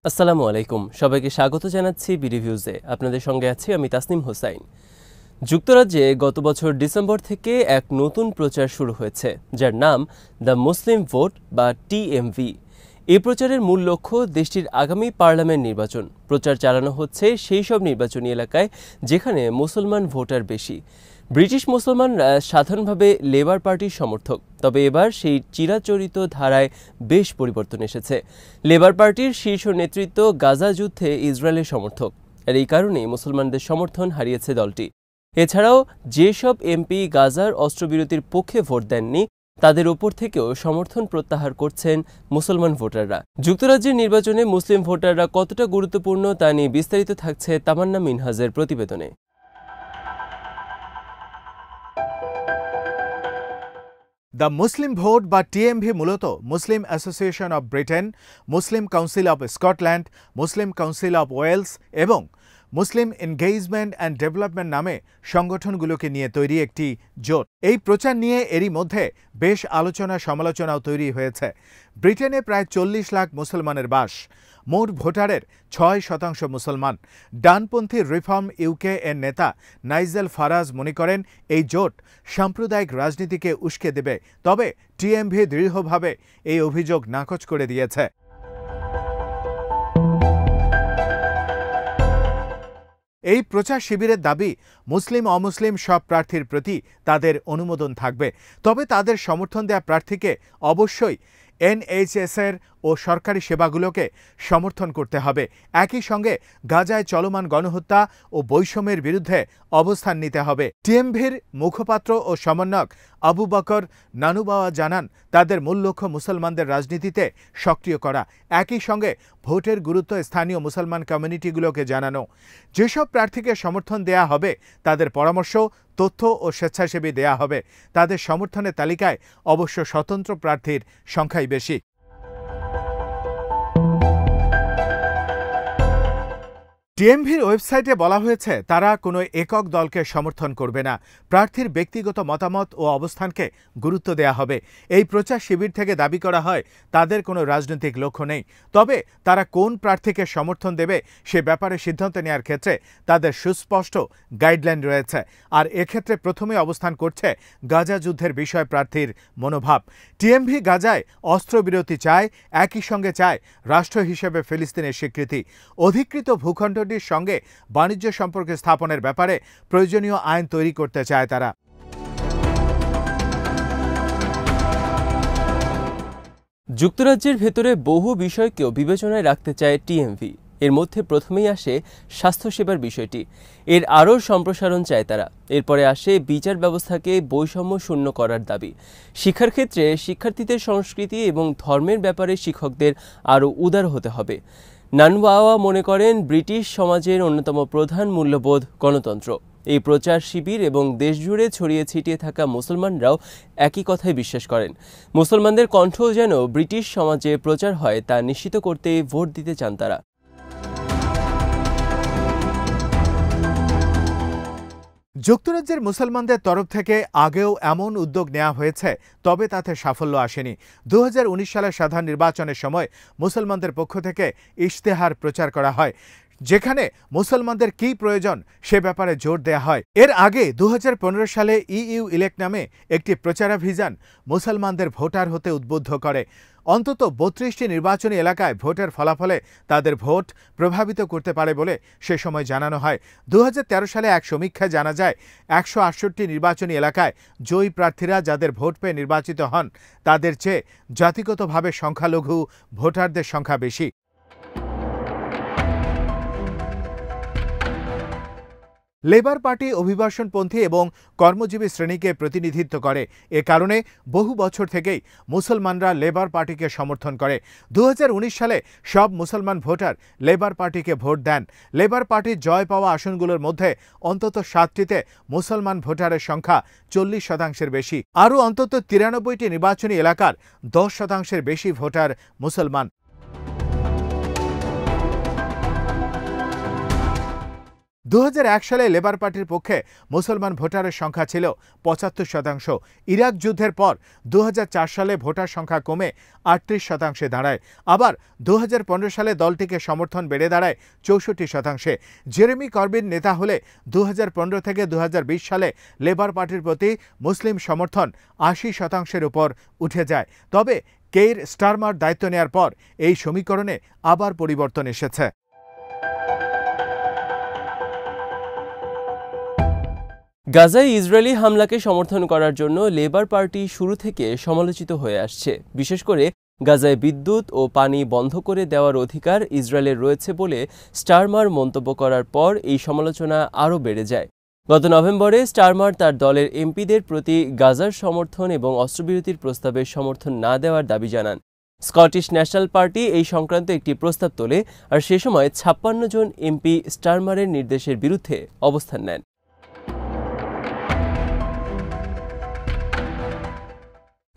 আসসালামু আলাইকুম, সবাইকে স্বাগত জানাচ্ছি বিরিভিউজে। আপনাদের সঙ্গে আছি আমি তাসনিম হোসাইন। যুক্তরাজ্যে গত বছর ডিসেম্বর থেকে এক নতুন প্রচার শুরু হয়েছে, যার নাম দ্য মুসলিম ভোট বা টিএমভি। এই প্রচারের মূল লক্ষ্য দেশটির আগামী পার্লামেন্ট নির্বাচন। প্রচার চালানো হচ্ছে সেই সব নির্বাচনী এলাকায় যেখানে মুসলমান ভোটার বেশি। ব্রিটিশ মুসলমানরা সাধারণভাবে লেবার পার্টির সমর্থক, তবে এবার সেই চিরাচরিত ধারায় বেশ পরিবর্তন এসেছে। লেবার পার্টির শীর্ষ নেতৃত্ব গাজা যুদ্ধে ইসরায়েলের সমর্থক, আর এই কারণেই মুসলমানদের সমর্থন হারিয়েছে দলটি। এছাড়াও যেসব এমপি গাজার অস্ত্রবিরতির পক্ষে ভোট দেননি, তাদের ওপর থেকেও সমর্থন প্রত্যাহার করছেন মুসলমান ভোটাররা। যুক্তরাজ্যের নির্বাচনে মুসলিম ভোটাররা কতটা গুরুত্বপূর্ণ তা নিয়ে বিস্তারিত থাকছে তামান্না মিনহাজের প্রতিবেদনে। দ্য মুসলিম ভোট বা টিএমভি মূলত Muslim association of Britain, Muslim council of Scotland, Muslim council of Wales এবং মুসলিম এনগেজমেন্ট অ্যান্ড ডেভেলপমেন্ট নামে সংগঠনগুলোকে নিয়ে তৈরি একটি জোট। এই প্রচার নিয়ে এরই মধ্যে বেশ আলোচনা সমালোচনাও তৈরি হয়েছে। ব্রিটেনে প্রায় 40 লাখ মুসলমানের বাস। মোট ভোটারের 6% মুসলমান। ডানপন্থী রিফর্ম ইউকে এর নেতা নাইজেল ফারাজ মনে করেন এই জোট সাম্প্রদায়িক রাজনীতিকে উস্কে দেবে, তবে টিএমভি দৃঢ়ভাবে এই অভিযোগ নাকচ করে দিয়েছে। এই প্রচার শিবিরের দাবি, মুসলিম অমুসলিম সব প্রার্থীর প্রতি তাদের অনুমোদন থাকবে, তবে তাদের সমর্থন দেওয়া প্রার্থীকে অবশ্যই এনএইচএস-এর ও সরকারি সেবাগুলোকে সমর্থন করতে হবে। একই সঙ্গে গাজায় চলমান গণহত্যা ও বৈষম্যের বিরুদ্ধে অবস্থান নিতে হবে। টিএমভির মুখপাত্র ও সমন্বয়ক আবু বকর নানুবাওয়া জানান, তাদের মূল লক্ষ্য মুসলমানদের রাজনীতিতে সক্রিয় করা, একই সঙ্গে ভোটের গুরুত্ব স্থানীয় মুসলমান কমিউনিটিগুলোকে জানানো। যেসব প্রার্থীকে সমর্থন দেয়া হবে তাদের পরামর্শ, তথ্য ও স্বেচ্ছাসেবী দেয়া হবে। তাদের সমর্থনের তালিকায় অবশ্য স্বতন্ত্র প্রার্থীর সংখ্যাই বেশি। টিএমভির ওয়েবসাইটে বলা হয়েছে, তারা কোনো একক দলকে সমর্থন করবে না। প্রার্থীর ব্যক্তিগত মতামত ও অবস্থানকে গুরুত্ব দেয়া হবে। এই প্রচার শিবির থেকে দাবি করা হয় তাদের কোনো রাজনৈতিক লক্ষ্য নেই, তবে তারা কোন প্রার্থীকে সমর্থন দেবে সে ব্যাপারে সিদ্ধান্ত নেওয়ার ক্ষেত্রে তাদের সুস্পষ্ট গাইডলাইন রয়েছে। আর এক্ষেত্রে প্রথমে অবস্থান করছে গাজা যুদ্ধের বিষয় প্রার্থীর মনোভাব। টিএমভি গাজায় অস্ত্রবিরতি চায়, একই সঙ্গে চায় রাষ্ট্র হিসেবে ফিলিস্তিনের স্বীকৃতি। অধিকৃত ভূখণ্ড সঙ্গে বাণিজ্য সম্পর্ক স্থাপনের ব্যাপারে প্রয়োজনীয় আইন তৈরি করতে চায় তারা। যুক্তরাজ্যের ভেতরে বহু বিষয়কেও বিবেচনায় রাখতে চায় টিএমভি। এর মধ্যে প্রথমেই আসে স্বাস্থ্যসেবার বিষয়টি। এর আরও সম্প্রসারণ চায় তারা। এরপরে আসে বিচার ব্যবস্থাকে বৈষম্য শূন্য করার দাবি। শিক্ষার ক্ষেত্রে শিক্ষার্থীদের সংস্কৃতি এবং ধর্মের ব্যাপারে শিক্ষকদের আরও উদার হতে হবে। নানওয়াওয়া মনে করেন, ব্রিটিশ সমাজের অন্যতম প্রধান মূল্যবোধ গণতন্ত্র। এই প্রচার শিবির এবং দেশজুড়ে ছড়িয়ে ছিটিয়ে থাকা মুসলমানরাও একই কথাই বিশ্বাস করেন। মুসলমানদের কণ্ঠ যেন ব্রিটিশ সমাজে প্রচার হয় তা নিশ্চিত করতে ভোট দিতে চান তারা। যুক্তরাজ্যের মুসলমানদের তরফ থেকে আগেও এমন উদ্যোগ নেওয়া হয়েছে, তবে তাতে সাফল্য আসেনি। 2019 সালের সাধারণ নির্বাচনের সময় মুসলমানদের পক্ষ থেকে ইশতেহার প্রচার করা হয়, যেখানে মুসলমানদের কী প্রয়োজন সে ব্যাপারে জোর দেয়া হয়। এর আগে 2015 সালে ইইউ ইলেক্ট নামে একটি প্রচারাভিযান মুসলমানদের ভোটার হতে উদ্বুদ্ধ করে। অন্তত 32টি নির্বাচনী এলাকায় ভোটের ফলাফলে তাদের ভোট প্রভাবিত করতে পারে বলে সে সময় জানানো হয়। 2013 সালে এক সমীক্ষায় জানা যায়, 168টি নির্বাচনী এলাকায় জয়ী প্রার্থীরা যাদের ভোট পেয়ে নির্বাচিত হন, তাদের চেয়ে জাতিগতভাবে সংখ্যালঘু ভোটারদের সংখ্যা বেশি। লেবার পার্টি অভিবাসনপন্থী এবং কর্মজীবী শ্রেণীকে প্রতিনিধিত্ব করে। এ কারণে বহু বছর থেকেই মুসলমানরা লেবার পার্টিকে সমর্থন করে। 2019 সালে সব মুসলমান ভোটার লেবার পার্টিকে ভোট দেন। লেবার পার্টির জয় পাওয়া আসনগুলোর মধ্যে অন্তত 7টিতে মুসলমান ভোটারের সংখ্যা 40% বেশি। আরও অন্তত 93টি নির্বাচনী এলাকার 10% বেশি ভোটার মুসলমান। 2001 সালে লেবার পার্টির পক্ষে মুসলমান ভোটারের সংখ্যা ছিল 75%। ইরাক যুদ্ধের পর 2004 সালে ভোটার সংখ্যা কমে 38% দাঁড়ায়। আবার 2015 সালে দলটিকে সমর্থন বেড়ে দাঁড়ায় 64%। জেরেমি করবিন নেতা হলে 2015 থেকে 2020 সালে লেবার পার্টির প্রতি মুসলিম সমর্থন 80%-এর উপর উঠে যায়। তবে কেইর স্টারমার দায়িত্ব নেয়ার পর এই সমীকরণে আবার পরিবর্তন এসেছে। গাজায় ইসরায়েলি হামলাকে সমর্থন করার জন্য লেবার পার্টি শুরু থেকে সমালোচিত হয়ে আসছে। বিশেষ করে গাজায় বিদ্যুৎ ও পানি বন্ধ করে দেওয়ার অধিকার ইসরায়েলের রয়েছে বলে স্টারমার মন্তব্য করার পর এই সমালোচনা আরও বেড়ে যায়। গত নভেম্বরে স্টারমার তার দলের এমপিদের প্রতি গাজার সমর্থন এবং অস্ত্রবিরতির প্রস্তাবের সমর্থন না দেওয়ার দাবি জানান। স্কটিশ ন্যাশনাল পার্টি এই সংক্রান্ত একটি প্রস্তাব তোলে, আর সে সময় 56 জন এমপি স্টারমারের নির্দেশের বিরুদ্ধে অবস্থান নেন।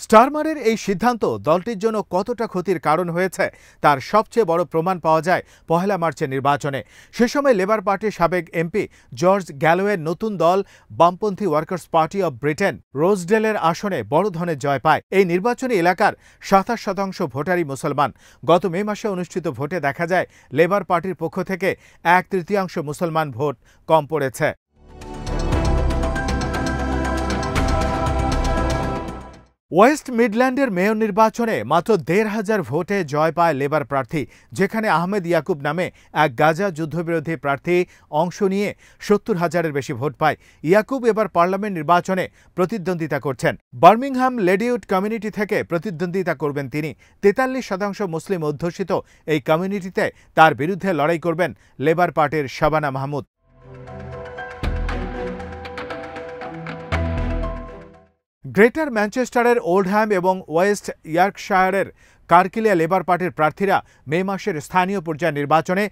স্টারমারের এই সিদ্ধান্ত দলটির জন্য কতটা ক্ষতির কারণ হয়েছে তার সবচেয়ে বড় প্রমাণ পাওয়া যায় 1 মার্চের নির্বাচনে। সে সময় লেবার পার্টির সাবেক এমপি জর্জ গ্যালোয়ের নতুন দল বামপন্থী ওয়ার্কার্স পার্টি অব ব্রিটেন রোজডেলের আসনে বড় ধরনের জয় পায়। এই নির্বাচনী এলাকার 27% ভোটারই মুসলমান। গত মে মাসে অনুষ্ঠিত ভোটে দেখা যায় লেবার পার্টির পক্ষ থেকে 1/3 মুসলমান ভোট কম পড়েছে। ওয়েস্ট মিডল্যান্ডের মেয়র নির্বাচনে মাত্র 1,500 ভোটে জয় পায় লেবার প্রার্থী, যেখানে আহমেদ ইয়াকুব নামে এক গাজা যুদ্ধবিরোধী প্রার্থী অংশ নিয়ে 70,000-এর বেশি ভোট পায়। ইয়াকুব এবার পার্লামেন্ট নির্বাচনে প্রতিদ্বন্দ্বিতা করছেন। বার্মিংহাম লেডিউড কমিউনিটি থেকে প্রতিদ্বন্দ্বিতা করবেন তিনি। 43% মুসলিম অধ্যুষিত এই কমিউনিটিতে তার বিরুদ্ধে লড়াই করবেন লেবার পার্টির শাবানা মাহমুদ। গ্রেটার ম্যানচেস্টারের ওল্ডহ্যাম এবং ওয়েস্ট ইয়র্কশায়ারের কার্কিলে লেবার পার্টির প্রার্থীরা মে মাসের স্থানীয় পর্যায়ে নির্বাচনে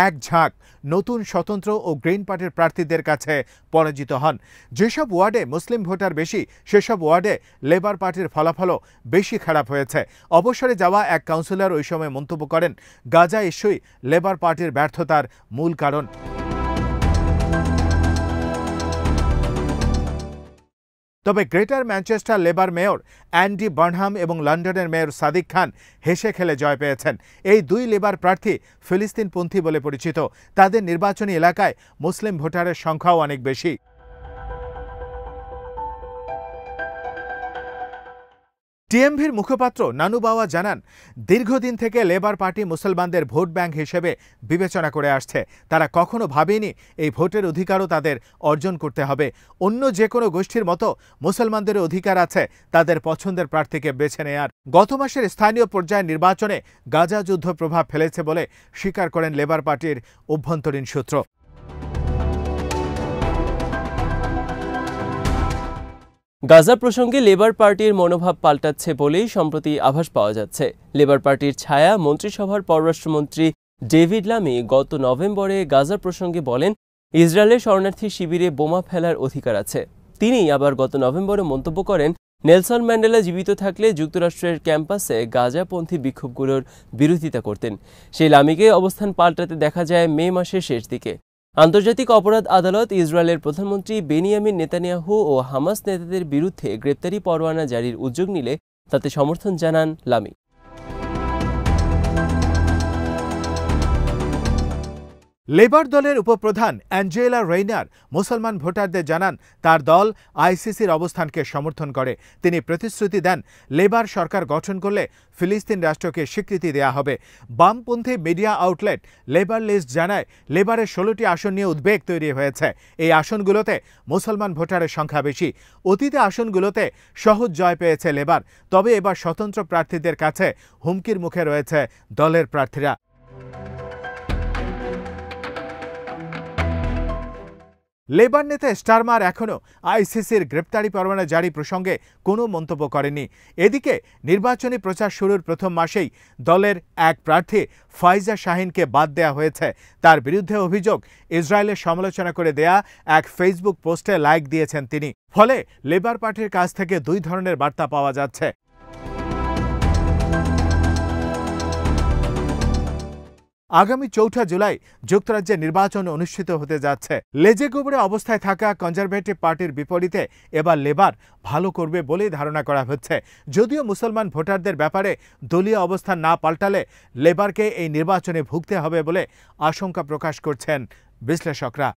এক ঝাঁক নতুন স্বতন্ত্র ও গ্রিন পার্টির প্রার্থীদের কাছে পরাজিত হন। যেসব ওয়ার্ডে মুসলিম ভোটার বেশি সেসব ওয়ার্ডে লেবার পার্টির ফলাফলও বেশি খারাপ হয়েছে। অবসরে যাওয়া এক কাউন্সিলর ওই সময় মন্তব্য করেন, গাজা ইস্যুই লেবার পার্টির ব্যর্থতার মূল কারণ। তবে greater Manchester labour mayor Andy Burnham এবং লন্ডনের মেয়র সাদিক খান হেসে খেলে জয় পেয়েছেন। এই দুই লেবার প্রার্থী ফিলিস্তিনপন্থী বলে পরিচিত। তাদের নির্বাচনী এলাকায় মুসলিম ভোটারের সংখ্যাও অনেক বেশি। টিএমভির মুখপাত্র নানু বাওয়া জানান, দীর্ঘদিন থেকে লেবার পার্টি মুসলমানদের ভোট ব্যাংক হিসেবে বিবেচনা করে আসছে। তারা কখনো ভাবেনি এই ভোটের অধিকারও তাদের অর্জন করতে হবে। অন্য যে কোনো গোষ্ঠীর মতো মুসলমানদের অধিকার আছে তাদের পছন্দের প্রার্থীকে বেছে নেয়ার। গত মাসের স্থানীয় পর্যায়ের নির্বাচনে গাজা যুদ্ধ প্রভাব ফেলেছে বলে স্বীকার করেন লেবার পার্টির অভ্যন্তরীণ সূত্র। গাজা প্রসঙ্গে লেবার পার্টির মনোভাব পাল্টাচ্ছে বলেই সম্প্রতি আভাস পাওয়া যাচ্ছে। লেবার পার্টির ছায়া মন্ত্রিসভার পররাষ্ট্রমন্ত্রী ডেভিড লামি গত নভেম্বরে গাজা প্রসঙ্গে বলেন, ইসরায়েলের শরণার্থী শিবিরে বোমা ফেলার অধিকার আছে। তিনি আবার গত নভেম্বরে মন্তব্য করেন, নেলসন ম্যান্ডেলা জীবিত থাকলে যুক্তরাষ্ট্রের ক্যাম্পাসে গাজাপন্থী বিক্ষোভগুলোর বিরোধিতা করতেন। সেই লামিকে অবস্থান পাল্টাতে দেখা যায় মে মাসের শেষ দিকে। আন্তর্জাতিক অপরাধ আদালত ইসরায়েলের প্রধানমন্ত্রী বেনিয়ামিন নেতানিয়াহু ও হামাস নেতাদের বিরুদ্ধে গ্রেপ্তারি পরোয়ানা জারির উদ্যোগ নিলে তাতে সমর্থন জানান লামি। লেবার দলের উপপ্রধান অ্যাঞ্জেলা রেইনার মুসলমান ভোটারদের জানান তার দল আইসিসির অবস্থানকে সমর্থন করে। তিনি প্রতিশ্রুতি দেন, লেবার সরকার গঠন করলে ফিলিস্তিন রাষ্ট্রকে স্বীকৃতি দেয়া হবে। বামপন্থী মিডিয়া আউটলেট লেবার লিস্ট জানায়, লেবারের 16টি আসন নিয়ে উদ্বেগ তৈরি হয়েছে। এই আসনগুলোতে মুসলমান ভোটারের সংখ্যা বেশি। অতীতে আসনগুলোতে সহজ জয় পেয়েছে লেবার, তবে এবার স্বতন্ত্র প্রার্থীদের কাছে হুমকির মুখে রয়েছে দলের প্রার্থীরা। লেবার নেতা স্টারমার এখনও আইসিসির গ্রেপ্তারি পরোয়ানা জারি প্রসঙ্গে কোনো মন্তব্য করেনি। এদিকে নির্বাচনী প্রচার শুরুর প্রথম মাসেই দলের এক প্রার্থী ফাইজা শাহিনকে বাদ দেয়া হয়েছে। তার বিরুদ্ধে অভিযোগ, ইসরায়েলের সমালোচনা করে দেয়া এক ফেসবুক পোস্টে লাইক দিয়েছেন তিনি। ফলে লেবার পার্টির কাছ থেকে দুই ধরনের বার্তা পাওয়া যাচ্ছে। আগামী ৪ জুলাই যুক্তরাজ্যে নির্বাচন অনুষ্ঠিত হতে যাচ্ছে। লেজে গোবরে অবস্থায় থাকা কনজারভেটিভ পার্টির বিপরীতে এবার লেবার ভালো করবে বলেই ধারণা করা হচ্ছে। যদিও মুসলমান ভোটারদের ব্যাপারে দলীয় অবস্থান না পাল্টালে লেবারকে এই নির্বাচনে ভুগতে হবে বলে আশঙ্কা প্রকাশ করছেন বিশ্লেষকরা।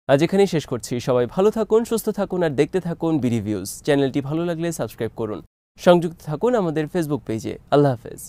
আজ এখানেই শেষ করছি। সবাই ভালো থাকুন, সুস্থ থাকুন আর দেখতে থাকুন বিডি ভিউজ। চ্যানেলটি ভালো লাগলে সাবস্ক্রাইব করুন। সংযুক্ত থাকুন আমাদের ফেসবুক পেজে। আল্লাহ হাফেজ।